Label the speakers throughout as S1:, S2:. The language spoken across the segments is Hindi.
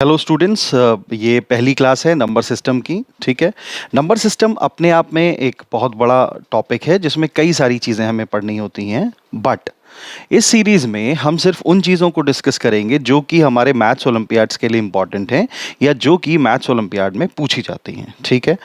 S1: हेलो स्टूडेंट्स, ये पहली क्लास है नंबर सिस्टम की। ठीक है। नंबर सिस्टम अपने आप में एक बहुत बड़ा टॉपिक है जिसमें कई सारी चीज़ें हमें पढ़नी होती हैं। बट इस सीरीज में हम सिर्फ उन चीज़ों को डिस्कस करेंगे जो कि हमारे मैथ्स ओलंपियाड्स के लिए इम्पॉर्टेंट हैं या जो कि मैथ्स ओलंपियाड में पूछी जाती हैं। ठीक है।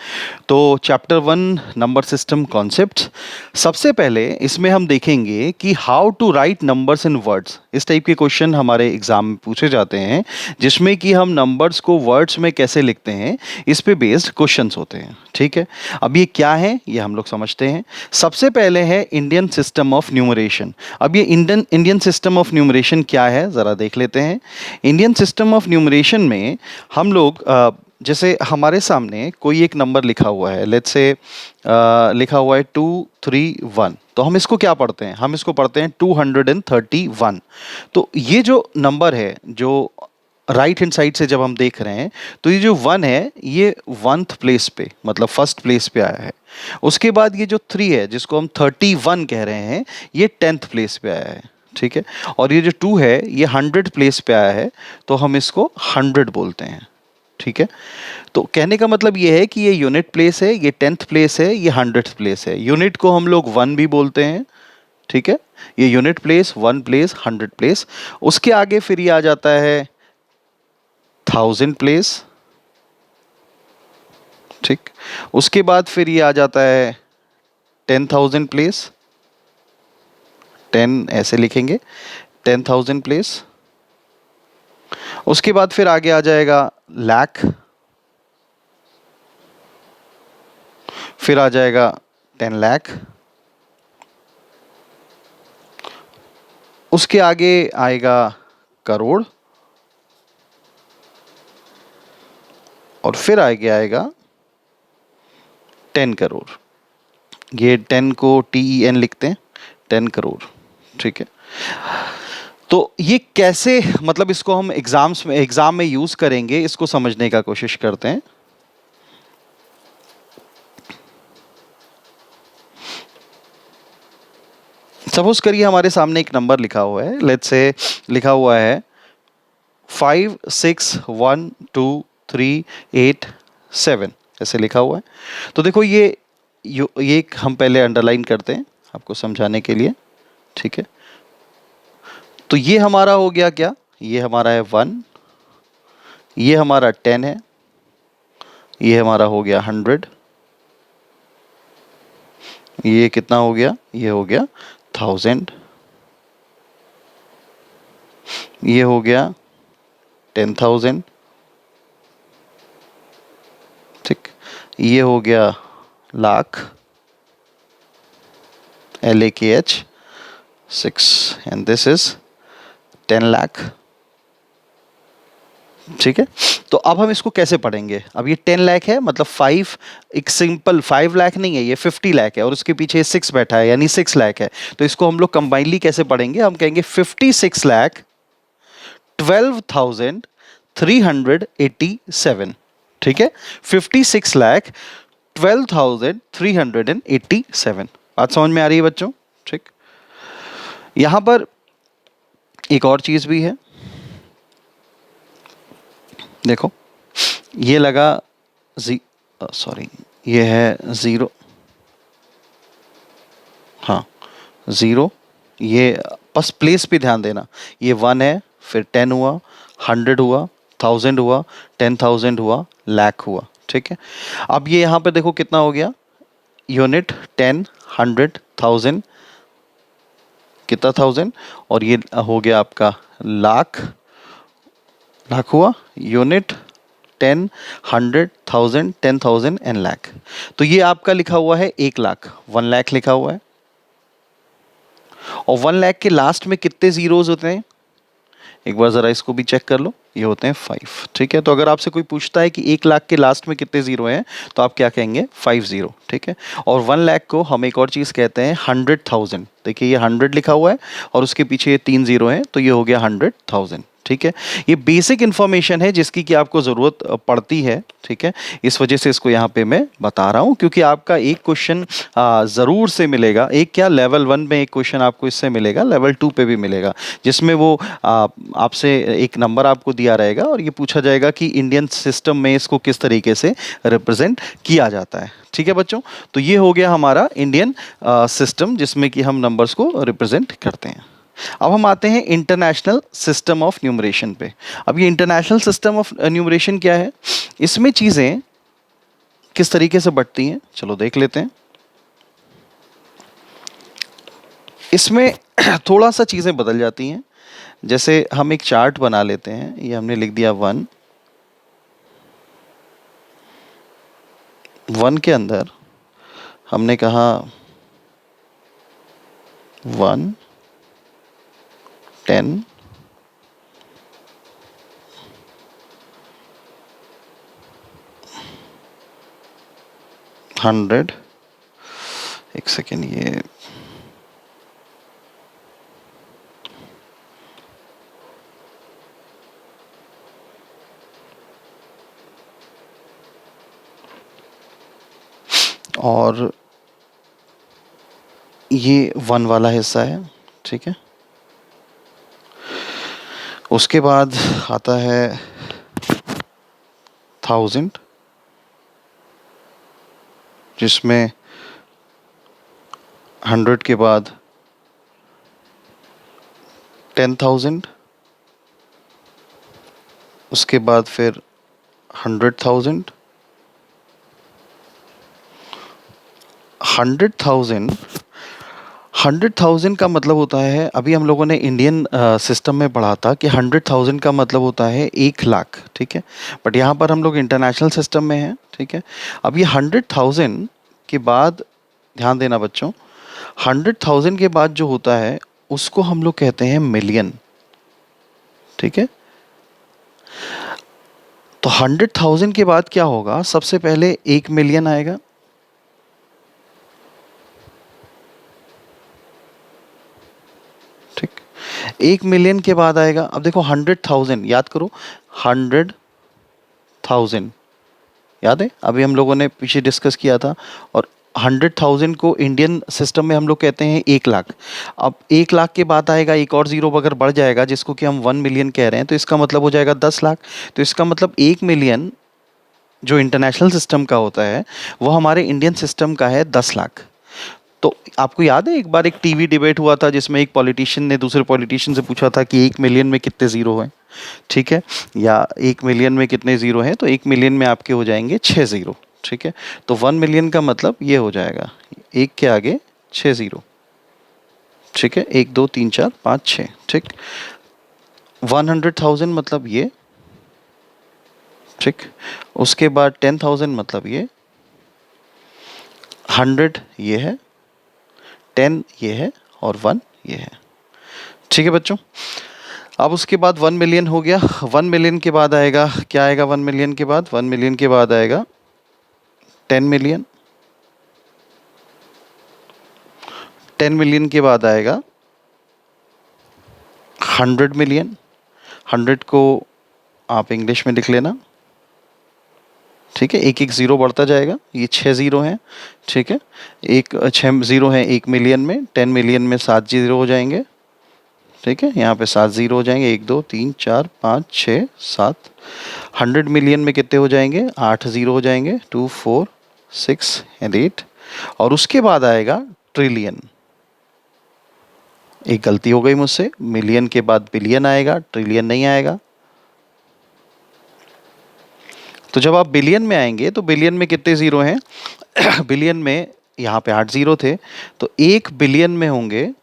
S1: तो चैप्टर 1 नंबर सिस्टम कॉन्सेप्ट्स। सबसे पहले इसमें हम देखेंगे कि how to write numbers in words. इस टाइप के क्वेश्चन हमारे एग्जाम में पूछे जाते हैं जिसमें कि हम नंबर्स को वर्ड्स में कैसे लिखते हैं, इस पे बेस्ड क्वेश्चंस होते हैं। ठीक है। अब ये क्या है ये हम लोग समझते हैं। सबसे पहले है इंडियन सिस्टम ऑफ न्यूमरेशन। अब ये इंडियन सिस्टम ऑफ न्यूमरेशन क्या है ज़रा देख लेते हैं। इंडियन सिस्टम ऑफ न्यूमरेशन में हम लोग जैसे हमारे सामने कोई एक नंबर लिखा हुआ है, लेट्स से लिखा हुआ है 231, तो हम इसको क्या पढ़ते हैं? हम इसको पढ़ते हैं 231। तो ये जो नंबर है, जो राइट हैंड साइड से जब हम देख रहे हैं, तो ये जो 1 है ये 1th प्लेस पे, मतलब फर्स्ट प्लेस पे आया है। उसके बाद ये जो 3 है जिसको हम 31 कह रहे हैं, ये 10th प्लेस पे आया है। ठीक है। और ये जो 2 है ये 100 प्लेस पे आया है, तो हम इसको 100 बोलते हैं। ठीक है। तो कहने का मतलब ये है कि ये यूनिट प्लेस है, ये 10th प्लेस है, ये 100th प्लेस है। यूनिट को हम लोग 1 भी बोलते हैं। ठीक है। ये यूनिट प्लेस, 1 प्लेस, 100 प्लेस। उसके आगे फिर ये आ जाता है 1000 प्लेस। ठीक। उसके बाद फिर ये आ जाता है 10,000 प्लेस। 10 ऐसे लिखेंगे, 10,000 प्लेस। उसके बाद फिर आगे आ जाएगा लाख, फिर आ जाएगा 10 लाख। उसके आगे आएगा करोड़, और फिर आगे आएगा 10 करोड़। ये 10 को TEN लिखते हैं, 10 करोड़। ठीक है। तो ये कैसे, मतलब इसको हम एग्जाम में यूज करेंगे, इसको समझने का कोशिश करते हैं। सपोज करिए हमारे सामने एक नंबर लिखा हुआ है, लेट्स से लिखा हुआ है 5 6 1 2 3 8 7, ऐसे लिखा हुआ है। तो देखो ये हम पहले अंडरलाइन करते हैं आपको समझाने के लिए। ठीक है। तो ये हमारा हो गया क्या? ये हमारा है 1, ये हमारा 10 है, ये हमारा हो गया 100, ये कितना हो गया? ये हो गया 1000, ये हो गया 10,000। ठीक। ये हो गया lakh, LAKH 6, and this is 10 lakh. ठीक है। तो अब हम इसको कैसे पढ़ेंगे? अब ये 10 लाख है, मतलब 5, एक सिंपल 5 लाख नहीं है, ये 50 लाख है, और उसके पीछे 6 बैठा है, यानी 6 लाख है। तो इसको हम लोग कंबाइनली कैसे पढ़ेंगे? हम कहेंगे 56 लाख 12,387। ठीक है। 56 लाख 12,387। बात समझ में आ रही है बच्चों? ठीक। यहां पर एक और चीज भी है, देखो ये लगा सॉरी, ये है 0, हाँ 0। ये बस प्लेस पे ध्यान देना, ये 1 है, फिर 10 हुआ, 100 हुआ, 1000 हुआ, 10,000 हुआ, लाख हुआ। ठीक है। अब ये यहाँ पे देखो कितना हो गया, यूनिट 10 100 1000, कितना 1000, और ये हो गया आपका लाख, लाख हुआ, यूनिट 10 100 1000 10,000 एंड लाख। तो ये आपका लिखा हुआ है 1 लाख, 1 लाख लिखा हुआ है। और 1 लाख के लास्ट में कितने जीरोज होते हैं? एक बार जरा इसको भी चेक कर लो, ये होते हैं 5। ठीक है। तो अगर आपसे कोई पूछता है कि 1 लाख के लास्ट में कितने जीरो हैं, तो आप क्या कहेंगे? 50। ठीक है। और 1 लाख को हम एक और चीज कहते हैं 100,000। देखिए ये 100 लिखा हुआ है और उसके पीछे ये 3 जीरो हैं, तो ये हो गया 100,000। ठीक ठीक है, ये बेसिक इन्फॉर्मेशन है जिसकी कि आपको ज़रूरत पड़ती है, ठीक है। इस वजह से इसको यहाँ पे मैं बता रहा हूँ, क्योंकि आपका एक क्वेश्चन ज़रूर से मिलेगा। एक क्या, लेवल 1 में एक क्वेश्चन आपको इससे मिलेगा, लेवल 2 पे भी मिलेगा, जिसमें वो आपसे एक नंबर आपको दिया रहेगा और ये पूछा जाएगा कि इंडियन सिस्टम में इसको किस तरीके से रिप्रेजेंट किया जाता है। ठीक है बच्चों, तो ये हो गया हमारा इंडियन सिस्टम जिसमें कि हम नंबर्स को रिप्रेजेंट करते हैं। अब हम आते हैं इंटरनेशनल सिस्टम ऑफ न्यूमरेशन पे। अब ये इंटरनेशनल सिस्टम ऑफ न्यूमरेशन क्या है, इसमें चीज़ें किस तरीके से बढ़ती हैं, चलो देख लेते हैं। इसमें थोड़ा सा चीज़ें बदल जाती हैं। जैसे हम एक चार्ट बना लेते हैं, ये हमने लिख दिया 1, 1 के अंदर हमने कहा 1, 10, 100, एक सेकेंड, ये और ये 1 वाला हिस्सा है, ठीक है। उसके बाद आता है 1000, जिसमें 100 के बाद 10,000, उसके बाद फिर 100,000, 100,000। 100,000 का मतलब होता है, अभी हम लोगों ने इंडियन सिस्टम में पढ़ा था कि 100,000 का मतलब होता है 1,00,000, ठीक है। बट यहाँ पर हम लोग इंटरनेशनल सिस्टम में हैं, ठीक है। अब ये 100,000 के बाद ध्यान देना बच्चों, 100,000 के बाद जो होता है उसको हम लोग कहते हैं मिलियन, ठीक है। तो 100,000 के बाद क्या होगा, सबसे पहले 1 मिलियन आएगा, ठीक। 1 मिलियन के बाद आएगा, अब देखो 100,000 याद करो, 100,000 याद है, अभी हम लोगों ने पीछे डिस्कस किया था। और 100,000 को इंडियन सिस्टम में हम लोग कहते हैं 1,00,000। अब 1,00,000 के बाद आएगा एक और जीरो अगर बढ़ जाएगा, जिसको कि हम 1 मिलियन कह रहे हैं, तो इसका मतलब हो जाएगा 10,00,000। तो इसका मतलब 1 मिलियन जो इंटरनेशनल सिस्टम का होता है वो हमारे इंडियन सिस्टम का है 10,00,000। तो आपको याद है एक बार एक टीवी डिबेट हुआ था जिसमें एक पॉलिटिशियन ने दूसरे पॉलिटिशियन से पूछा था कि 1 मिलियन में कितने ज़ीरो हैं, ठीक है, या 1 मिलियन में कितने ज़ीरो हैं, तो 1 मिलियन में आपके हो जाएंगे 6 ज़ीरो, ठीक है। तो 1 मिलियन का मतलब ये हो जाएगा 1 के आगे 6 ज़ीरो, ठीक है, 1 2 3 4 5 6, ठीक। 100,000 मतलब ये, ठीक। उसके बाद 10,000 मतलब ये, 100 ये है, 10 ये है और 1 ये है, ठीक है बच्चों। अब उसके बाद 1 मिलियन हो गया। 1 मिलियन के बाद आएगा क्या, आएगा 1 मिलियन के बाद, 1 मिलियन के बाद आएगा 10 मिलियन, 10 मिलियन के बाद आएगा 100 मिलियन। 100 को आप इंग्लिश में लिख लेना, ठीक है, एक एक ज़ीरो बढ़ता जाएगा, ये 6 ज़ीरो हैं, ठीक है। एक 6 ज़ीरो हैं 1 मिलियन में, 10 मिलियन में 7 ज़ीरो हो जाएंगे, ठीक है, यहाँ पे 7 ज़ीरो हो जाएंगे, 1 2 3 4 5 6 7। 100 मिलियन में कितने हो जाएंगे, 8 ज़ीरो हो जाएंगे, 2 4 6 एंड 8। और उसके बाद आएगा ट्रिलियन। एक गलती हो गई मुझसे, मिलियन के बाद बिलियन आएगा, ट्रिलियन नहीं आएगा। तो जब आप बिलियन में आएंगे तो बिलियन में कितने ज़ीरो हैं बिलियन में यहाँ पे 8 ज़ीरो थे, तो 1 बिलियन में होंगे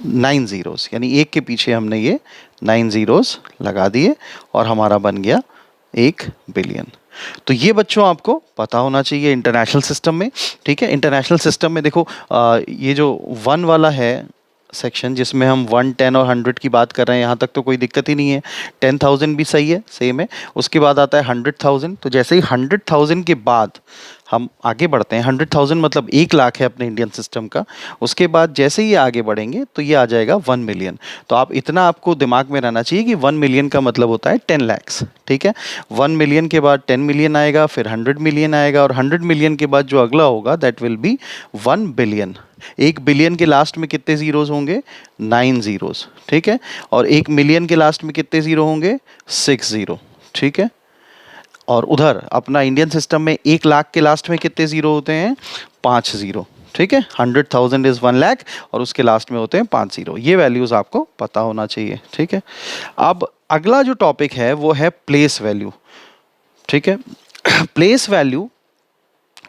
S1: 9 ज़ीरोस, यानी एक के पीछे हमने ये 9 ज़ीरोस लगा दिए और हमारा बन गया 1 बिलियन। तो ये बच्चों आपको पता होना चाहिए इंटरनेशनल सिस्टम में, ठीक है। इंटरनेशनल सिस्टम में देखो ये जो 1 वाला है सेक्शन, जिसमें हम 1 10 और 100 की बात कर रहे हैं, यहाँ तक तो कोई दिक्कत ही नहीं है। 10,000 भी सही है, सेम है। उसके बाद आता है 100,000। तो जैसे ही 100,000 के बाद हम आगे बढ़ते हैं। 100,000 मतलब 1 लाख है अपने इंडियन सिस्टम का। उसके बाद जैसे ही आगे बढ़ेंगे तो ये आ जाएगा 1 मिलियन। तो आप इतना आपको दिमाग में रहना चाहिए कि 1 मिलियन का मतलब होता है 10 लैक्स, ठीक है। 1 मिलियन के बाद 10 मिलियन आएगा, फिर 100 मिलियन आएगा, और 100 मिलियन के बाद जो अगला होगा that will be 1 billion. 1 billion के लास्ट में कितने जीरोस होंगे? 9 जीरोस, ठीक है। और 1 मिलियन के लास्ट में कितने जीरो होंगे? 6 जीरो, ठीक है। और उधर अपना इंडियन सिस्टम में 1 लाख के लास्ट में कितने जीरो होते हैं? 5 जीरो, ठीक है। 100,000 इज 1 लाख और उसके लास्ट में होते हैं 5 जीरो। ये वैल्यूज आपको पता होना चाहिए, ठीक है। अब अगला जो टॉपिक है वो है प्लेस वैल्यू, ठीक है। प्लेस वैल्यू,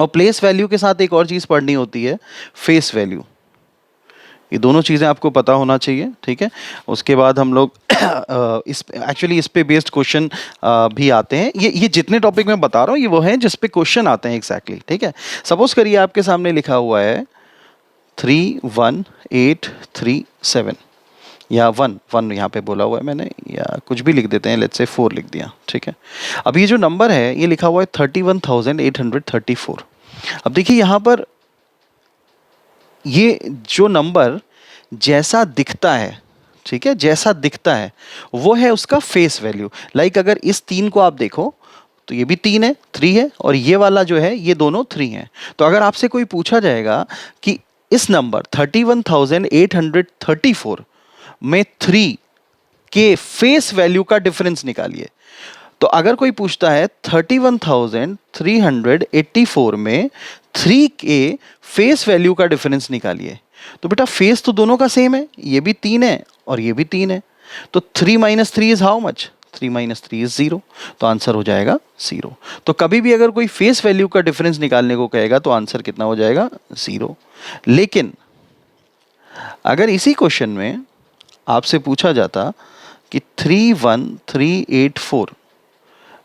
S1: और प्लेस वैल्यू के साथ एक और चीज पढ़नी होती है, फेस वैल्यू। ये दोनों चीज़ें आपको पता होना चाहिए, ठीक है। उसके बाद हम लोग इस पे बेस्ड क्वेश्चन भी आते हैं। ये जितने टॉपिक मैं बता रहा हूँ ये वो हैं जिस पे क्वेश्चन आते हैं एग्जैक्टली, ठीक है। सपोज करिए आपके सामने लिखा हुआ है 31837, या 1 यहाँ पे बोला हुआ है मैंने, या कुछ भी लिख देते हैं, लेट्स से 4 लिख दिया, ठीक है। अब ये जो नंबर है ये लिखा हुआ है 31,834। अब देखिए यहाँ पर ये जो नंबर जैसा दिखता है, ठीक है, जैसा दिखता है वो है उसका फेस वैल्यू। लाइक अगर इस 3 को आप देखो तो ये भी 3 है, 3 है, और ये वाला जो है ये दोनों 3 है। तो अगर आपसे कोई पूछा जाएगा कि इस नंबर 31,834 में 3 के फेस वैल्यू का डिफरेंस निकालिए, तो अगर कोई पूछता है 31,384 में 3 के फेस वैल्यू का डिफरेंस निकालिए, तो बेटा फेस तो दोनों का सेम है, ये भी 3 है और ये भी 3 है। तो 3 minus 3 is how much? 3 minus 3 is 0। तो आंसर हो जाएगा 0। तो कभी भी अगर कोई फेस वैल्यू का डिफरेंस निकालने को कहेगा तो आंसर कितना हो जाएगा? 0। लेकिन अगर इसी क्वेश्चन में आपसे पूछा जाता कि 31384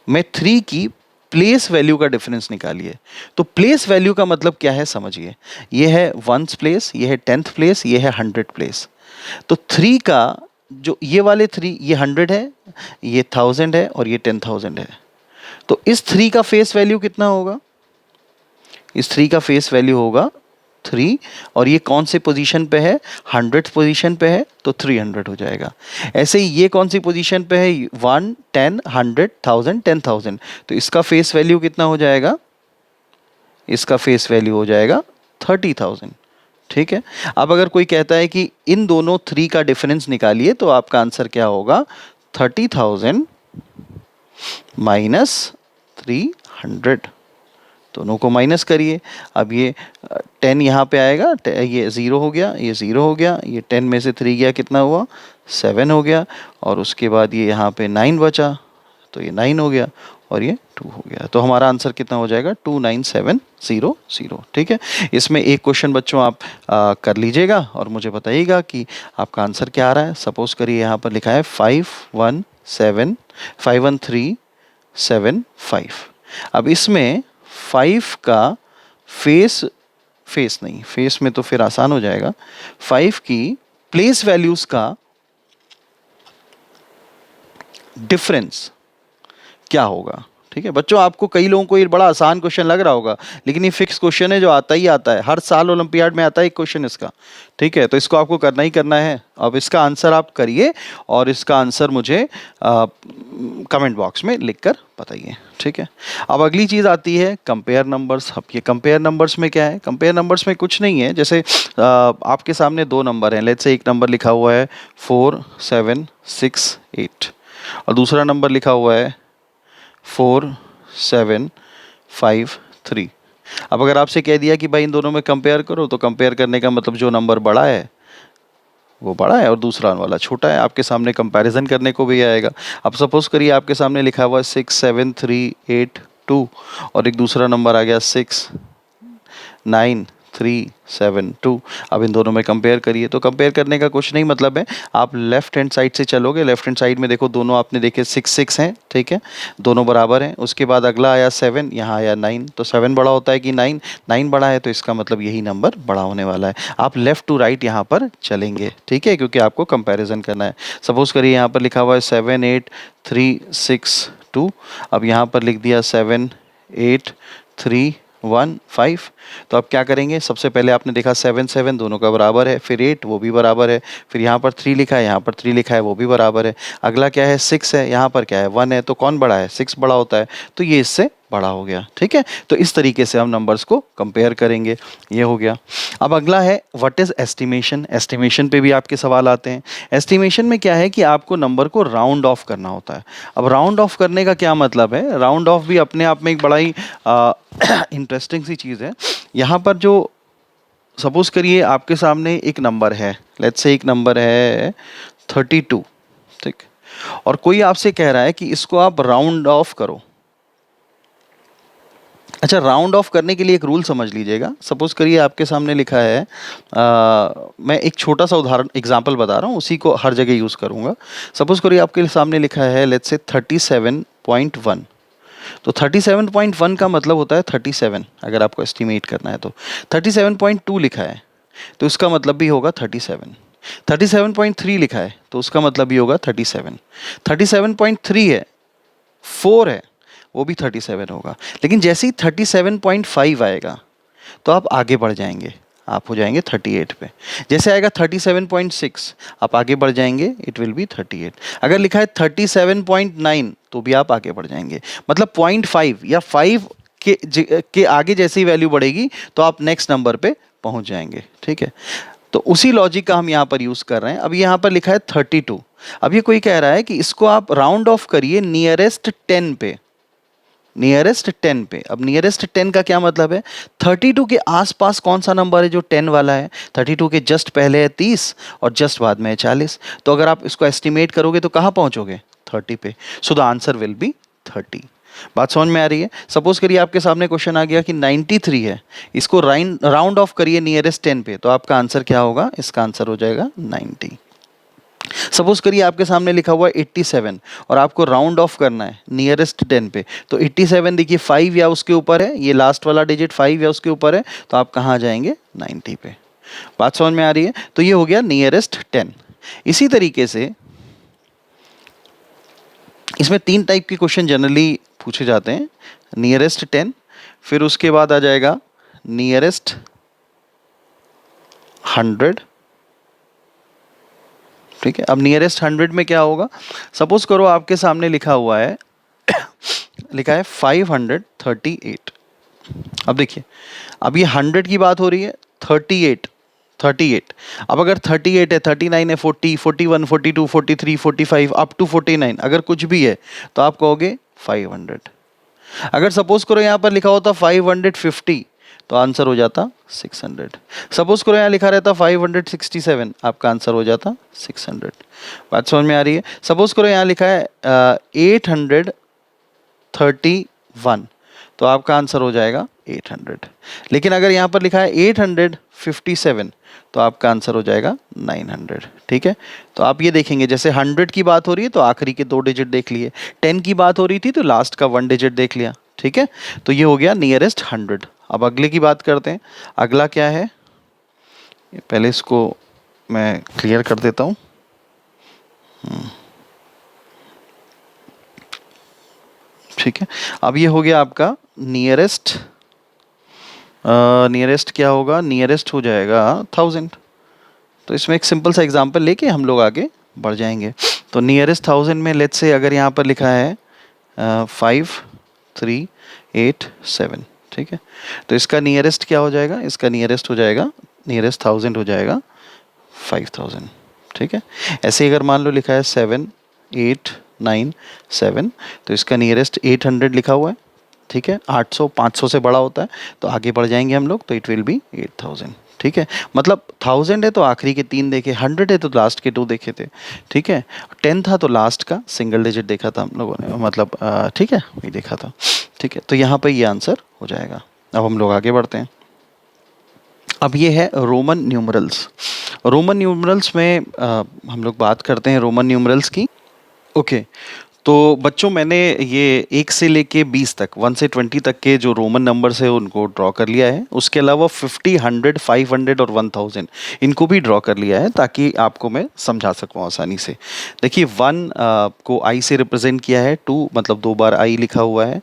S1: में 3 की प्लेस वैल्यू का डिफरेंस निकालिए, तो प्लेस वैल्यू का मतलब क्या है समझिए। ये है 1th प्लेस, ये है 10th प्लेस, ये है 100 प्लेस। तो 3 का जो ये वाले 3, ये 100 है, ये 1000 है और ये 10,000 है। तो इस 3 का फेस वैल्यू कितना होगा? इस 3 का फेस वैल्यू होगा 3, और ये कौन से पोजीशन पे है? 100th पोजीशन पे है, तो 300 हो जाएगा। ऐसे ही ये कौन सी पोजीशन पे है? 1, 10, 100, 1000, 10,000। तो इसका फेस वैल्यू कितना हो जाएगा? इसका फेस वैल्यू हो जाएगा 30,000, ठीक है। अब अगर कोई कहता है कि इन दोनों 3 का डिफरेंस निकालिए, तो आपका आंसर क्या होगा? 30,000 माइनस 300। दोनों को माइनस करिए। अब ये 10 यहाँ पे आएगा, ये 0 हो गया, ये 0 हो गया, ये 10 में से 3 गया, कितना हुआ? 7 हो गया, और उसके बाद ये यहाँ पे 9 बचा, तो ये 9 हो गया, और ये 2 हो गया। तो हमारा आंसर कितना हो जाएगा? 29700, ठीक है। इसमें एक क्वेश्चन बच्चों आप कर लीजिएगा और मुझे बताइएगा कि आपका आंसर क्या आ रहा है। सपोज करिए यहाँ पर लिखा है 51375। अब इसमें 5 का फेस नहीं, फेस में तो फिर आसान हो जाएगा। 5 की प्लेस वैल्यूज का डिफरेंस क्या होगा? ठीक है बच्चों, आपको कई लोगों को ये बड़ा आसान क्वेश्चन लग रहा होगा, लेकिन ये फिक्स क्वेश्चन है जो आता ही आता है, हर साल ओलंपियाड में आता है एक क्वेश्चन इसका, ठीक है। तो इसको आपको करना ही करना है। अब इसका आंसर आप करिए और इसका आंसर मुझे कमेंट बॉक्स में लिखकर बताइए, ठीक है। अब अगली चीज़ आती है कंपेयर नंबर्स। अब ये कंपेयर नंबर्स में क्या है? कंपेयर नंबर्स में कुछ नहीं है। जैसे आपके सामने 2 नंबर हैं, लेट्स से एक नंबर लिखा हुआ है 4768 और दूसरा नंबर लिखा हुआ है 4753। अब अगर आपसे कह दिया कि भाई इन दोनों में कंपेयर करो, तो कंपेयर करने का मतलब जो नंबर बड़ा है वो बड़ा है और दूसरा वाला छोटा है, आपके सामने कंपैरिजन करने को भी आएगा। अब सपोज करिए आपके सामने लिखा हुआ है 67382 और एक दूसरा नंबर आ गया 69372। अब इन दोनों में कंपेयर करिए। तो कंपेयर करने का कुछ नहीं मतलब है, आप लेफ्ट हैंड साइड से चलोगे। लेफ्ट हैंड साइड में देखो दोनों आपने देखे 6 हैं, ठीक है, दोनों बराबर हैं। उसके बाद अगला आया 7, यहाँ आया 9। तो 7 बड़ा होता है कि 9? 9 बड़ा है, तो इसका मतलब यही नंबर बड़ा होने वाला है। आप लेफ्ट टू राइट यहाँ पर चलेंगे, ठीक है, क्योंकि आपको कंपेरिजन करना है। सपोज करिए यहाँ पर लिखा हुआ है 78362। अब यहाँ पर लिख दिया 783 1 5। तो अब क्या करेंगे, सबसे पहले आपने देखा 7 7 दोनों का बराबर है, फिर 8 वो भी बराबर है, फिर यहाँ पर 3 लिखा है, यहाँ पर 3 लिखा है, वो भी बराबर है। अगला क्या है, 6 है, यहाँ पर क्या है 1 है, तो कौन बड़ा है, 6 बड़ा होता है, तो ये इससे बड़ा हो गया। ठीक है, तो इस तरीके से हम नंबर्स को कंपेयर करेंगे। ये हो गया। अब अगला है व्हाट इज एस्टिमेशन। एस्टिमेशन पे भी आपके सवाल आते हैं। एस्टिमेशन में क्या है कि आपको नंबर को राउंड ऑफ करना होता है। अब राउंड ऑफ करने का क्या मतलब है, राउंड ऑफ भी अपने आप में एक बड़ा ही इंटरेस्टिंग सी चीज़ है। यहाँ पर जो सपोज करिए आपके सामने एक नंबर है, लेट्स से एक नंबर है 32, ठीक, और कोई आपसे कह रहा है कि इसको आप राउंड ऑफ करो। अच्छा, राउंड ऑफ करने के लिए एक रूल समझ लीजिएगा। सपोज करिए आपके सामने लिखा है, मैं एक छोटा सा उदाहरण एग्जांपल बता रहा हूँ, उसी को हर जगह यूज़ करूँगा। सपोज करिए आपके सामने लिखा है लेट्स से 37.1। तो 37.1 का मतलब होता है 37, अगर आपको एस्टिमेट करना है तो 37.2 लिखा है तो उसका मतलब भी होगा 37। 37.3 लिखा है तो उसका मतलब भी होगा 37। 37.3 है, 4 है, वो भी 37 होगा। लेकिन जैसे ही 37.5 आएगा तो आप आगे बढ़ जाएंगे, आप हो जाएंगे 38 पे। जैसे आएगा 37.6 आप आगे बढ़ जाएंगे, इट विल बी 38। अगर लिखा है 37.9 तो भी आप आगे बढ़ जाएंगे। मतलब 0.5 या 5 के आगे जैसी वैल्यू बढ़ेगी तो आप नेक्स्ट नंबर पे पहुंच जाएंगे। ठीक है, तो उसी लॉजिक का हम यहाँ पर यूज़ कर रहे हैं। अब यहाँ पर लिखा है 32। अब ये कोई कह रहा है कि इसको आप राउंड ऑफ करिए नियरेस्ट 10 पे, नियरेस्ट 10 पे। अब नियरेस्ट 10 का क्या मतलब है, 32 के आसपास कौन सा नंबर है जो 10 वाला है। 32 के जस्ट पहले है 30 और जस्ट बाद में है 40। तो अगर आप इसको एस्टिमेट करोगे तो कहाँ पहुंचोगे, 30 पे। So the answer will be 30। बात समझ में आ रही है। सपोज करिए आपके सामने क्वेश्चन आ गया कि 93 है, इसको राउंड ऑफ करिए नियरेस्ट 10 पे, तो आपका आंसर क्या होगा, इसका आंसर हो जाएगा 90। सपोज करिए आपके सामने लिखा हुआ है 87 और आपको राउंड ऑफ करना है नियरेस्ट 10 पे, तो 87 देखिए 5 या उसके ऊपर है, ये लास्ट वाला डिजिट 5 या उसके ऊपर है, तो आप कहाँ जाएंगे, 90 पे। बात समझ में आ रही है। तो ये हो गया नियरेस्ट 10। इसी तरीके से इसमें 3 टाइप के क्वेश्चन जनरली पूछे जाते हैं। नियरेस्ट 10, फिर उसके बाद आ जाएगा नियरेस्ट 100। ठीक है, अब नियरेस्ट 100 में क्या होगा, सपोज करो आपके सामने लिखा हुआ है लिखा है 538। अब देखिए, अब ये 100 की बात हो रही है, 38 38। अब अगर 38 है, 39 है, 40 41 42 43 45 अप टू 49 अगर कुछ भी है तो आप कहोगे 500। अगर सपोज करो यहाँ पर लिखा होता 550 तो आंसर हो जाता 600। सपोज करो यहाँ लिखा रहता 567, आपका आंसर हो जाता 600। बात समझ में आ रही है। सपोज करो यहाँ लिखा है 831, तो आपका आंसर हो जाएगा 800। लेकिन अगर यहाँ पर लिखा है 857 तो आपका आंसर हो जाएगा 900। ठीक है, तो आप ये देखेंगे जैसे 100 की बात हो रही है तो आखिरी के 2 डिजिट देख लिए, 10 की बात हो रही थी तो लास्ट का 1 डिजिट देख लिया। ठीक है, तो ये हो गया नियरेस्ट 100। अब अगले की बात करते हैं। अगला क्या है, पहले इसको मैं क्लियर कर देता हूँ। ठीक है, अब ये हो गया आपका नियरेस्ट। नियरेस्ट क्या होगा, नियरेस्ट हो जाएगा 1000। तो इसमें एक सिंपल सा एग्जांपल लेके हम लोग आगे बढ़ जाएंगे। तो नियरेस्ट 1000 में लेट्स से अगर यहाँ पर लिखा है 5387, ठीक है, तो इसका नियरेस्ट क्या हो जाएगा, इसका नियरेस्ट हो जाएगा, नियरेस्ट 1000 हो जाएगा 5000। ठीक है, ऐसे ही अगर मान लो लिखा है 7897 तो इसका नियरेस्ट 800 लिखा हुआ है। ठीक है, 800 500 से बड़ा होता है तो आगे बढ़ जाएंगे हम लोग, तो इट विल बी 8000। ठीक है, मतलब 1000 है तो आखिरी के 3 देखे, 100 है तो लास्ट के 2 देखे थे। ठीक है, 10 था तो लास्ट का सिंगल डिजिट देखा था हम लोगों ने, मतलब ठीक है वही देखा था। ठीक है, तो यहाँ पर ये आंसर हो जाएगा। अब हम लोग आगे बढ़ते हैं। अब ये है रोमन न्यूमरल्स। रोमन न्यूमरल्स में हम लोग बात करते हैं रोमन न्यूमरल्स की। ओके, तो बच्चों मैंने ये 1 से लेके 20 तक, 1 से 20 तक के जो रोमन नंबर्स है उनको ड्रॉ कर लिया है। उसके अलावा 50, 100, 500 और 1000 इनको भी ड्रॉ कर लिया है ताकि आपको मैं समझा सकूं आसानी से। देखिए 1 को आई से रिप्रेजेंट किया है, 2 मतलब 2 बार आई लिखा हुआ है,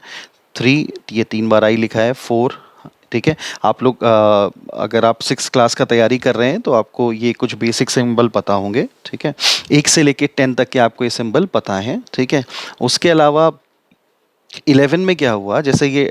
S1: 3 ये 3 बार आई लिखा है, 4 ठीक है। आप लोग अगर आप 6 क्लास का तैयारी कर रहे हैं तो आपको ये कुछ बेसिक सिंबल पता होंगे, ठीक है। 1 से लेके 10 तक के आपको ये सिंबल पता है, ठीक है। उसके अलावा 11 में क्या हुआ, जैसे ये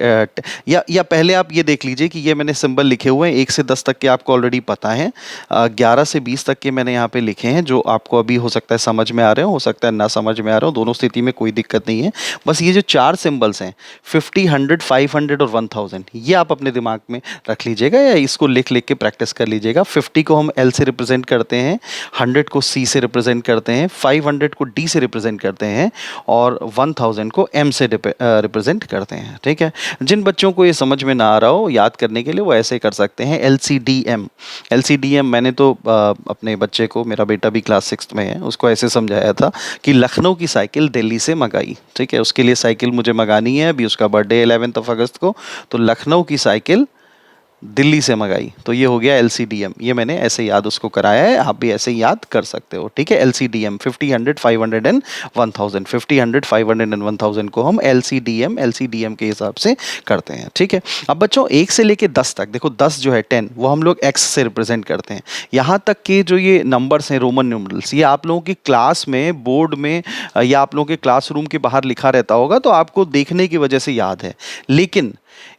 S1: या पहले आप ये देख लीजिए कि ये मैंने सिंबल लिखे हुए हैं 1 से 10 तक के आपको ऑलरेडी पता है। 11 से 20 तक के मैंने यहाँ पे लिखे हैं जो आपको अभी हो सकता है समझ में आ रहे हो सकता है ना समझ में आ रहे हो, दोनों स्थिति में कोई दिक्कत नहीं है। बस ये जो 4 सिंबल्स हैं 50, 100, 500 और 1000, ये आप अपने दिमाग में रख लीजिएगा या इसको लिख लिख के प्रैक्टिस कर लीजिएगा। 50 को हम एल से रिप्रेजेंट करते हैं, 100 को सी से रिप्रेजेंट करते हैं, 500 को डी से रिप्रेजेंट करते हैं और 1000 को एम से रिप्रेजेंट करते हैं, ठीक है। जिन बच्चों को ये समझ में ना आ रहा हो याद करने के लिए वो ऐसे कर सकते हैं LCDM। LCDM मैंने तो अपने बच्चे को, मेरा बेटा भी क्लास 6 में है, उसको ऐसे समझाया था कि लखनऊ की साइकिल दिल्ली से मंगाई, ठीक है। उसके लिए साइकिल मुझे मंगानी है, अभी उसका बर्थडे 11 अगस्त को, तो लखनऊ की साइकिल दिल्ली से मंगाई, तो ये हो गया LCDM। ये मैंने ऐसे याद उसको कराया है, आप भी ऐसे याद कर सकते हो, ठीक है। LCDM 50, 100, 500 एंड 1000, 50, 100, 500 एंड 1000 को हम LCDM के हिसाब से करते हैं, ठीक है। अब बच्चों 1 से लेके 10 तक, देखो 10 जो है 10 वो हम लोग X से रिप्रेजेंट करते हैं। यहाँ तक के जो ये नंबर्स हैं रोमन न्यूमरल्स, ये आप लोगों की क्लास में, बोर्ड में या आप लोगों के क्लासरूम के बाहर लिखा रहता होगा तो आपको देखने की वजह से याद है, लेकिन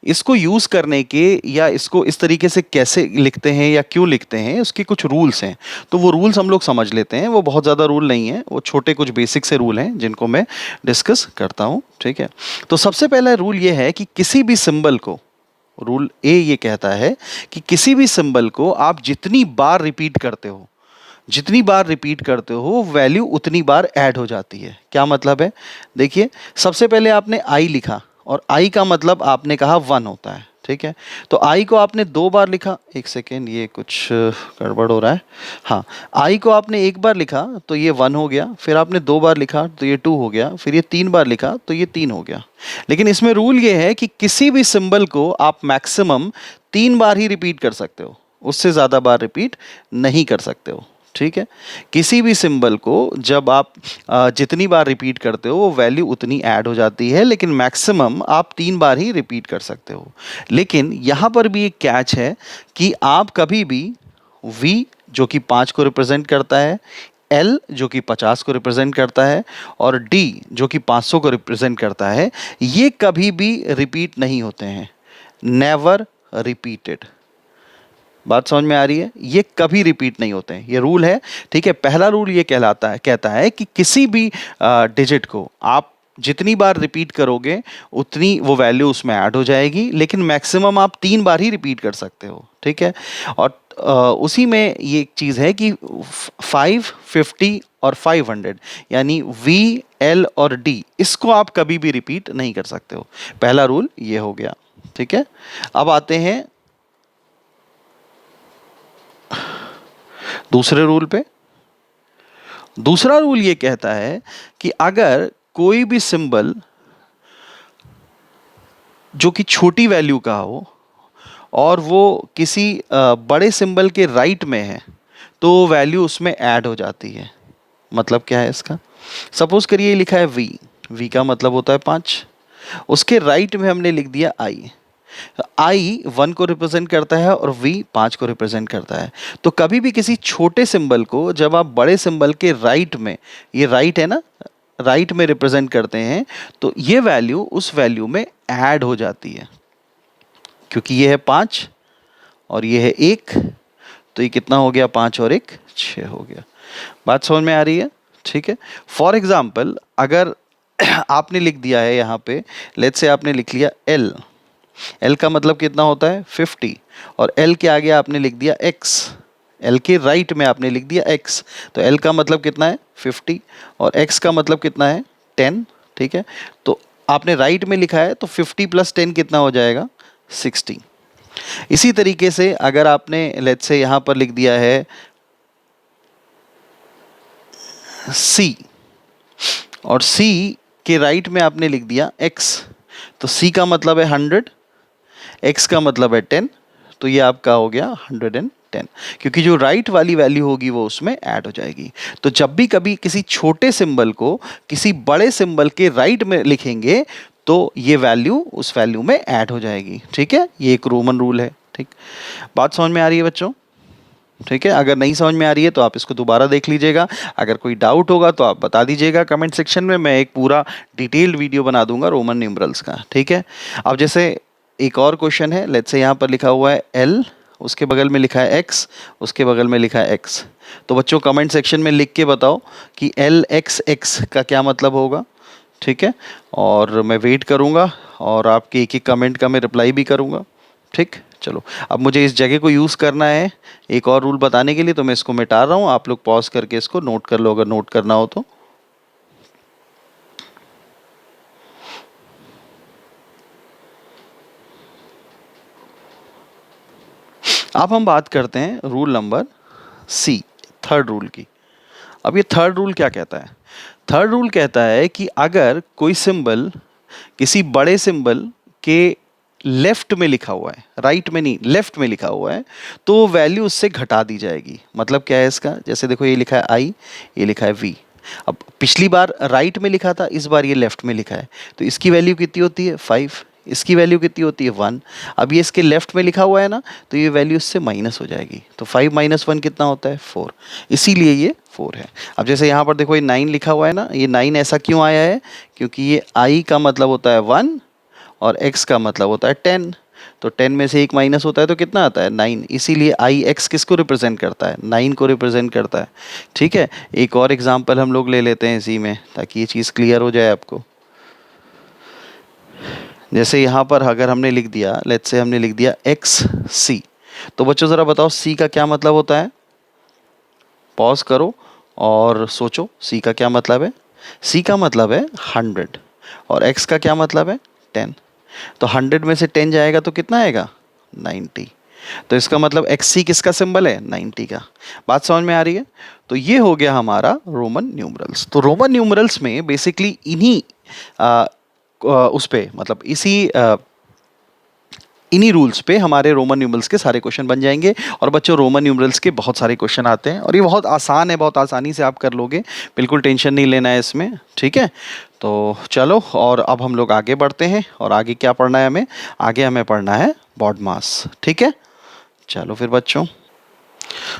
S1: इसको यूज करने के या इसको इस तरीके से कैसे लिखते हैं या क्यों लिखते हैं उसके कुछ रूल्स हैं, तो वो रूल्स हम लोग समझ लेते हैं। वो बहुत ज़्यादा रूल नहीं है, वो छोटे कुछ बेसिक से रूल हैं जिनको मैं डिस्कस करता हूँ, ठीक है। तो सबसे पहला रूल ये है कि किसी भी सिंबल को, रूल ए ये कहता है कि किसी भी सिंबल को आप जितनी बार रिपीट करते हो, जितनी बार रिपीट करते हो वैल्यू उतनी बार ऐड हो जाती है। क्या मतलब है, देखिए सबसे पहले आपने आई लिखा और आई का मतलब आपने कहा 1 होता है, ठीक है। तो आई को आपने 2 बार लिखा, एक सेकेंड ये कुछ गड़बड़ हो रहा है, हाँ। आई को आपने 1 बार लिखा तो ये 1 हो गया, फिर आपने 2 बार लिखा तो ये 2 हो गया, फिर ये 3 बार लिखा तो ये 3 हो गया। लेकिन इसमें रूल ये है कि किसी भी सिंबल को आप मैक्सिमम 3 बार ही रिपीट कर सकते हो, उससे ज़्यादा बार रिपीट नहीं कर सकते हो, ठीक है। किसी भी सिंबल को जब आप जितनी बार रिपीट करते हो वो वैल्यू उतनी ऐड हो जाती है, लेकिन मैक्सिमम आप 3 बार ही रिपीट कर सकते हो। लेकिन यहाँ पर भी एक कैच है कि आप कभी भी V जो कि 5 को रिप्रेजेंट करता है, L जो कि 50 को रिप्रेजेंट करता है और D जो कि 500 को रिप्रेजेंट करता है, ये कभी भी रिपीट नहीं होते हैं, नेवर रिपीटेड। बात समझ में आ रही है, ये कभी रिपीट नहीं होते हैं, ये रूल है, ठीक है। पहला रूल ये कहता है कि किसी भी डिजिट को आप जितनी बार रिपीट करोगे उतनी वो वैल्यू उसमें ऐड हो जाएगी, लेकिन मैक्सिमम आप 3 बार ही रिपीट कर सकते हो, ठीक है। और उसी में ये एक चीज़ है कि 5, 50 और 500 यानी V, L और D इसको आप कभी भी रिपीट नहीं कर सकते हो। पहला रूल ये हो गया, ठीक है। अब आते हैं दूसरे रूल पे। दूसरा रूल ये कहता है कि अगर कोई भी सिंबल जो कि छोटी वैल्यू का हो और वो किसी बड़े सिंबल के राइट में है तो वैल्यू उसमें ऐड हो जाती है। मतलब क्या है इसका, सपोज करिए लिखा है V का मतलब होता है 5, उसके राइट में हमने लिख दिया I 1 को रिप्रेजेंट करता है और V 5 को रिप्रेजेंट करता है। तो कभी भी किसी छोटे सिंबल को जब आप बड़े सिंबल के राइट में, ये राइट है ना, राइट में रिप्रेजेंट करते हैं तो ये वैल्यू उस वैल्यू में ऐड हो जाती है, क्योंकि ये है 5 और ये है 1, तो ये कितना हो गया, 5 और 1 6 हो गया। बात समझ में आ रही है, ठीक है। फॉर एग्जाम्पल अगर आपने लिख दिया है यहाँ पे, लेट्स से आपने लिख लिया L का मतलब कितना होता है 50 और L के आगे आपने लिख दिया X, L के राइट में आपने लिख दिया X, तो L का मतलब कितना है 50 और X का मतलब कितना है 10, ठीक है। तो आपने राइट में लिखा है तो 50 + 10 कितना हो जाएगा 60। इसी तरीके से अगर आपने लेट्स से यहाँ पर लिख दिया है C और C के राइट में आपने लिख दिया X, तो C का मतलब है 100, X का मतलब है 10, तो ये आपका हो गया 110, क्योंकि जो राइट वाली वैल्यू होगी वो उसमें ऐड हो जाएगी। तो जब भी कभी किसी छोटे सिंबल को किसी बड़े सिंबल के राइट में लिखेंगे तो ये वैल्यू उस वैल्यू में ऐड हो जाएगी। ठीक है, ये एक रोमन रूल है। ठीक, बात समझ में आ रही है बच्चों? ठीक है, अगर नहीं समझ में आ रही है तो आप इसको दोबारा देख लीजिएगा। अगर कोई डाउट होगा तो आप बता दीजिएगा कमेंट सेक्शन में, मैं एक पूरा डिटेल्ड वीडियो बना दूंगा रोमन न्यूमरल्स का। ठीक है, अब जैसे एक और क्वेश्चन है, लेट्स से यहाँ पर लिखा हुआ है एल, उसके बगल में लिखा है एक्स, उसके बगल में लिखा है एक्स। तो बच्चों कमेंट सेक्शन में लिख के बताओ कि एल एक्स एक्स का क्या मतलब होगा। ठीक है, और मैं वेट करूँगा और आपके एक एक कमेंट का मैं रिप्लाई भी करूँगा। ठीक, चलो अब मुझे इस जगह को यूज़ करना है एक और रूल बताने के लिए, तो मैं इसको मिटा रहा हूँ। आप लोग पॉज करके इसको नोट कर लो अगर नोट करना हो तो। अब हम बात करते हैं rule number C, third rule की। अब ये थर्ड रूल क्या कहता है? थर्ड रूल कहता है कि अगर कोई सिंबल किसी बड़े सिंबल के लेफ्ट में लिखा हुआ है, राइट में नहीं लेफ्ट में लिखा हुआ है, तो वैल्यू उससे घटा दी जाएगी। मतलब क्या है इसका? जैसे देखो ये लिखा है आई, ये लिखा है वी। अब पिछली बार राइट में लिखा था, इस बार ये लेफ्ट में लिखा है, तो इसकी वैल्यू कितनी होती है? 5। इसकी वैल्यू कितनी होती है? 1। अब ये इसके लेफ्ट में लिखा हुआ है ना, तो ये वैल्यू इससे माइनस हो जाएगी। तो 5 माइनस 1 कितना होता है? 4। इसीलिए ये 4 है। अब जैसे यहाँ पर देखो ये 9 लिखा हुआ है ना, ये 9 ऐसा क्यों आया है? क्योंकि ये आई का मतलब होता है 1 और x का मतलब होता है 10। तो 10 में से एक माइनस होता है तो कितना आता है? 9। इसीलिए आई एक्स किसको रिप्रेजेंट करता है? 9 को रिप्रेजेंट करता है। ठीक है, एक और एग्जांपल हम लोग ले लेते हैं इसी में, ताकि ये चीज़ क्लियर हो जाए आपको। जैसे यहाँ पर अगर हमने लिख दिया, लेट्स से हमने लिख दिया एक्स सी, तो बच्चों ज़रा बताओ सी का क्या मतलब होता है? पॉज करो और सोचो सी का क्या मतलब है। सी का मतलब है 100 और एक्स का क्या मतलब है? 10। तो 100 में से 10 जाएगा तो कितना आएगा? 90। तो इसका मतलब एक्स सी किसका सिंबल है? 90 का। बात समझ में आ रही है? तो ये हो गया हमारा रोमन न्यूमरल्स। तो रोमन न्यूमरल्स में बेसिकली इन्हीं उस पे मतलब इन्हीं रूल्स पे हमारे रोमन न्यूमरल्स के सारे क्वेश्चन बन जाएंगे। और बच्चों रोमन न्यूमरल्स के बहुत सारे क्वेश्चन आते हैं और ये बहुत आसान है, बहुत आसानी से आप कर लोगे, बिल्कुल टेंशन नहीं लेना है इसमें। ठीक है, तो चलो और अब हम लोग आगे बढ़ते हैं। और आगे क्या पढ़ना है हमें? आगे हमें पढ़ना है बॉडमास। ठीक है, चलो फिर बच्चों।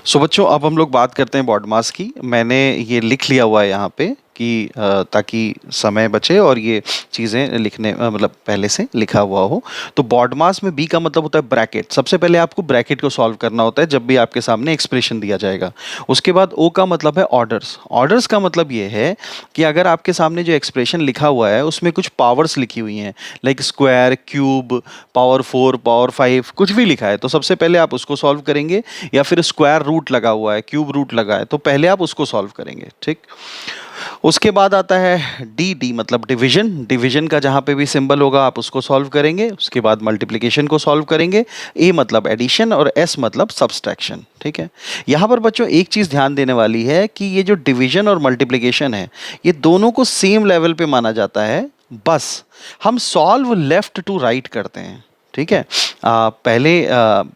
S1: सो बच्चों अब हम लोग बात करते हैं बॉडमास की। मैंने ये लिख लिया हुआ है यहाँ पे कि ताकि समय बचे और ये चीज़ें लिखने मतलब पहले से लिखा हुआ हो। तो बॉडमास में बी का मतलब होता है ब्रैकेट। सबसे पहले आपको ब्रैकेट को सॉल्व करना होता है जब भी आपके सामने एक्सप्रेशन दिया जाएगा। उसके बाद ओ का मतलब है ऑर्डर्स। ऑर्डर्स का मतलब ये है कि अगर आपके सामने जो एक्सप्रेशन लिखा हुआ है उसमें कुछ पावर्स लिखी हुई हैं, like square, cube, power 4, power 5, कुछ भी लिखा है, तो सबसे पहले आप उसको सॉल्व करेंगे। या फिर स्क्वायर रूट लगा हुआ है, क्यूब रूट लगा है, तो पहले आप उसको सॉल्व करेंगे। ठीक, उसके बाद आता है डी। डी मतलब डिवीजन। डिवीजन का जहां पे भी सिंबल होगा आप उसको सॉल्व करेंगे। उसके बाद मल्टीप्लिकेशन को सॉल्व करेंगे। ए मतलब एडिशन और एस मतलब सब्सट्रैक्शन। ठीक है, यहां पर बच्चों एक चीज ध्यान देने वाली है कि ये जो डिवीजन और मल्टीप्लिकेशन है ये दोनों को सेम लेवल पे माना जाता है, बस हम सॉल्व लेफ्ट टू राइट करते हैं। ठीक है, पहले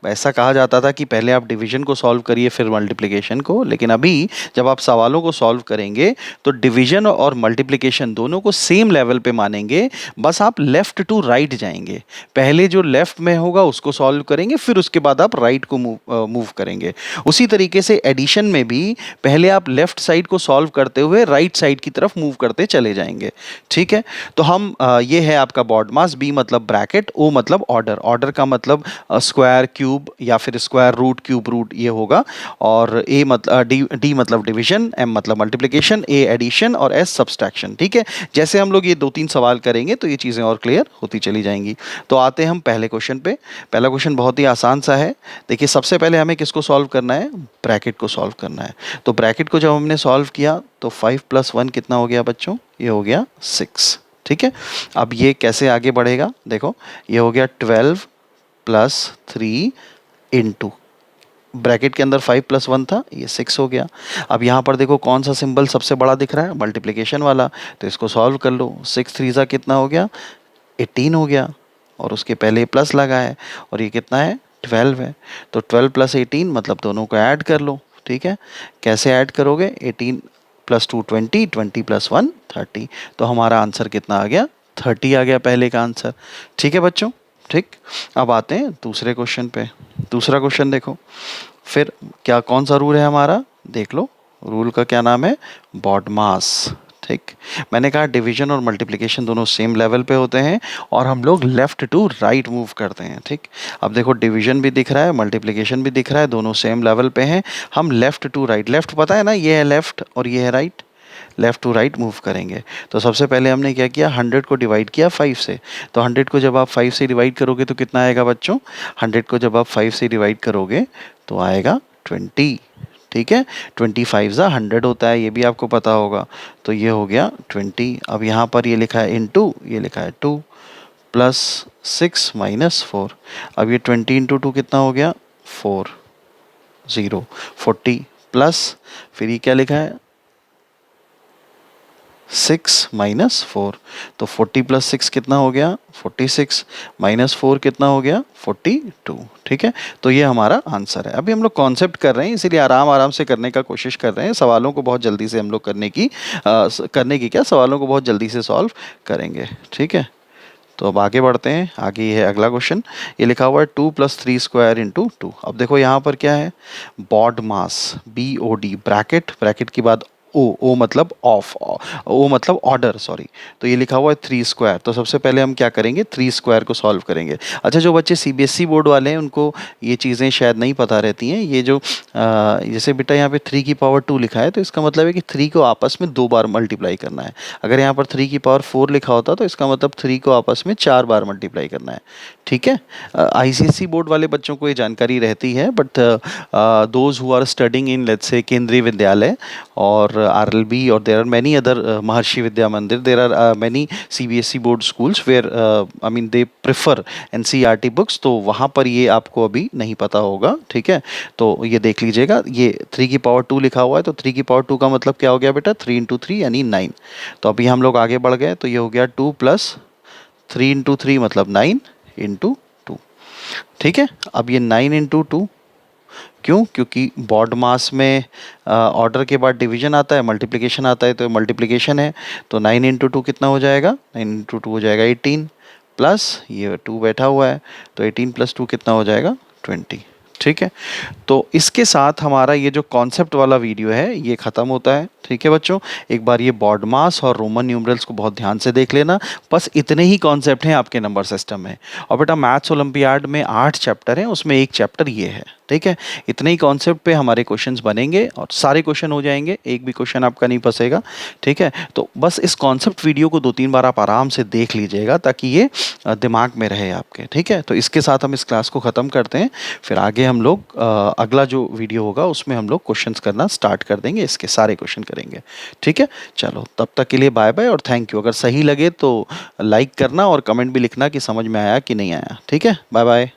S1: ऐसा कहा जाता था कि पहले आप डिवीजन को सॉल्व करिए फिर मल्टीप्लिकेशन को, लेकिन अभी जब आप सवालों को सॉल्व करेंगे तो डिवीजन और मल्टीप्लिकेशन दोनों को सेम लेवल पे मानेंगे, बस आप लेफ्ट टू राइट जाएंगे। पहले जो लेफ्ट में होगा उसको सॉल्व करेंगे, फिर उसके बाद आप राइट को मूव करेंगे। उसी तरीके से एडिशन में भी पहले आप लेफ्ट साइड को सॉल्व करते हुए राइट साइड की तरफ मूव करते चले जाएंगे। ठीक है, तो हम ये है आपका बॉडमास। बी मतलब ब्रैकेट, ओ मतलब ऑर्डर। ऑर्डर का मतलब स्क्वायर, क्यूब या फिर स्क्वायर रूट, क्यूब रूट ये होगा। और ए मतलब डी मतलब डिवीजन, एम मतलब मल्टीप्लिकेशन, ए एडिशन और एस सब्सट्रैक्शन। ठीक है, जैसे हम लोग ये 2-3 सवाल करेंगे तो ये चीज़ें और क्लियर होती चली जाएंगी। तो आते हैं हम पहले क्वेश्चन पे। पहला क्वेश्चन बहुत ही आसान सा है। देखिए सबसे पहले हमें किसको सॉल्व करना है? ब्रैकेट को सॉल्व करना है। तो ब्रैकेट को जब हमने सॉल्व किया तो 5 + 1 कितना हो गया बच्चों? ये हो गया 6। ठीक है, अब ये कैसे आगे बढ़ेगा? देखो ये हो गया 12 + 3 इंटू ब्रैकेट के अंदर 5 + 1 था, ये 6 हो गया। अब यहाँ पर देखो कौन सा सिंबल सबसे बड़ा दिख रहा है? मल्टीप्लिकेशन वाला। तो इसको सॉल्व कर लो। 6 3 ज़ा कितना हो गया? 18 हो गया। और उसके पहले प्लस लगा है और ये कितना है? 12 है। तो 12 + 18 मतलब दोनों को ऐड कर लो। ठीक है, कैसे ऐड करोगे? 18 + 2 20, 20 + 1 30। तो हमारा आंसर कितना आ गया? 30 आ गया पहले का आंसर। ठीक है बच्चों, ठीक। अब आते हैं दूसरे क्वेश्चन पे। दूसरा क्वेश्चन देखो, फिर क्या कौन सा रूल है हमारा, देख लो। रूल का क्या नाम है, बॉडमास। ठीक, मैंने कहा डिवीजन और मल्टीप्लिकेशन दोनों सेम लेवल पे होते हैं और हम लोग लेफ्ट टू राइट मूव करते हैं। ठीक, अब देखो डिवीजन भी दिख रहा है, मल्टीप्लिकेशन भी दिख रहा है, दोनों सेम लेवल पे हैं। हम लेफ्ट टू राइट, लेफ्ट पता है ना, ये है लेफ्ट और ये है right, left to right move करेंगे। तो सबसे पहले हमने क्या किया, 100 को डिवाइड किया 5 से। तो 100 को जब आप 5 से डिवाइड करोगे तो कितना आएगा बच्चों, 100 को जब आप 5 से डिवाइड करोगे तो आएगा 20। ठीक है, 25 ज़ा 100 होता है, ये भी आपको पता होगा। तो ये हो गया 20। अब यहाँ पर ये लिखा है इनटू, ये लिखा है 2 प्लस 6 माइनस 4। अब ये 20 इंटू 2 कितना हो गया, 4 0 40 प्लस, फिर ये क्या लिखा है 6 माइनस 4। तो 40 प्लस 6 कितना हो गया 46, माइनस 4 कितना हो गया 42। ठीक है, तो ये हमारा आंसर है। अभी हम लोग कॉन्सेप्ट कर रहे हैं, इसीलिए आराम आराम से करने का कोशिश कर रहे हैं। सवालों को बहुत जल्दी से हम लोग करने की क्या, सवालों को बहुत जल्दी से सॉल्व करेंगे। ठीक है, तो अब आगे बढ़ते हैं। आगे ये है अगला क्वेश्चन, ये लिखा हुआ है 2 प्लस 3 स्क्वायर इंटू 2। अब देखो यहाँ पर क्या है, बॉड मास, BOD, ब्रैकेट, ब्रैकेट के बाद ओ मतलब ऑफ, ओ मतलब ऑर्डर, सॉरी। तो ये लिखा हुआ है 3 स्क्वायर। तो सबसे पहले हम क्या करेंगे, 3 स्क्वायर को सॉल्व करेंगे। अच्छा, जो बच्चे CBSE बोर्ड वाले हैं उनको ये चीज़ें शायद नहीं पता रहती हैं। ये जो जैसे बेटा यहाँ पे 3 की पावर 2 लिखा है, तो इसका मतलब है कि 3 को आपस में 2 बार मल्टीप्लाई करना है। अगर यहाँ पर 3 की पावर 4 लिखा होता तो इसका मतलब 3 को आपस में 4 बार मल्टीप्लाई करना है। ठीक है, ICSE बोर्ड वाले बच्चों को ये जानकारी रहती है, but those who are studying in let's say Kendriya विद्यालय और RLB, or there are many other Maharshi Vidya Mandir, there are many CBSE board schools where I mean they prefer NCERT books, तो वहाँ पर ये आपको अभी नहीं पता होगा। ठीक है, तो ये देख लीजिएगा, ये 3 की पावर 2 लिखा हुआ है, तो 3 की पावर 2 का मतलब क्या हो गया बेटा, 3 इंटू 3 यानी 9। तो अभी हम लोग आगे बढ़ गए, तो ये हो गया 2 प्लस 3 इंटू 3 मतलब 9 इंटू 2। ठीक है, अब ये 9 इंटू 2 क्यों, क्योंकि बॉड मास में ऑर्डर के बाद डिवीजन आता है, मल्टीप्लिकेशन आता है, तो मल्टीप्लिकेशन है। तो 9 इंटू 2 कितना हो जाएगा, 9 इंटू 2 हो जाएगा 18 प्लस ये 2 बैठा हुआ है, तो 18 प्लस 2 कितना हो जाएगा 20। ठीक है, तो इसके साथ हमारा ये जो कॉन्सेप्ट वाला वीडियो है ये ख़त्म होता है। ठीक है बच्चों, एक बार ये बॉड मास और रोमन न्यूमरल्स को बहुत ध्यान से देख लेना। बस इतने ही कॉन्सेप्ट हैं आपके नंबर सिस्टम में। और बेटा मैथ्स ओलंपियाड में 8 चैप्टर हैं, उसमें एक चैप्टर ये है। ठीक है, इतने ही कॉन्सेप्ट पे हमारे क्वेश्चंस बनेंगे और सारे क्वेश्चन हो जाएंगे, एक भी क्वेश्चन आपका नहीं फंसेगा। ठीक है, तो बस इस कॉन्सेप्ट वीडियो को 2-3 बार आप आराम से देख लीजिएगा ताकि ये दिमाग में रहे आपके। ठीक है, तो इसके साथ हम इस क्लास को ख़त्म करते हैं। फिर आगे हम लोग अगला जो वीडियो होगा उसमें हम लोग क्वेश्चंस करना स्टार्ट कर देंगे, इसके सारे क्वेश्चन करेंगे। ठीक है, चलो तब तक के लिए बाय बाय और थैंक यू। अगर सही लगे तो लाइक करना और कमेंट भी लिखना कि समझ में आया कि नहीं आया। ठीक है, बाय बाय।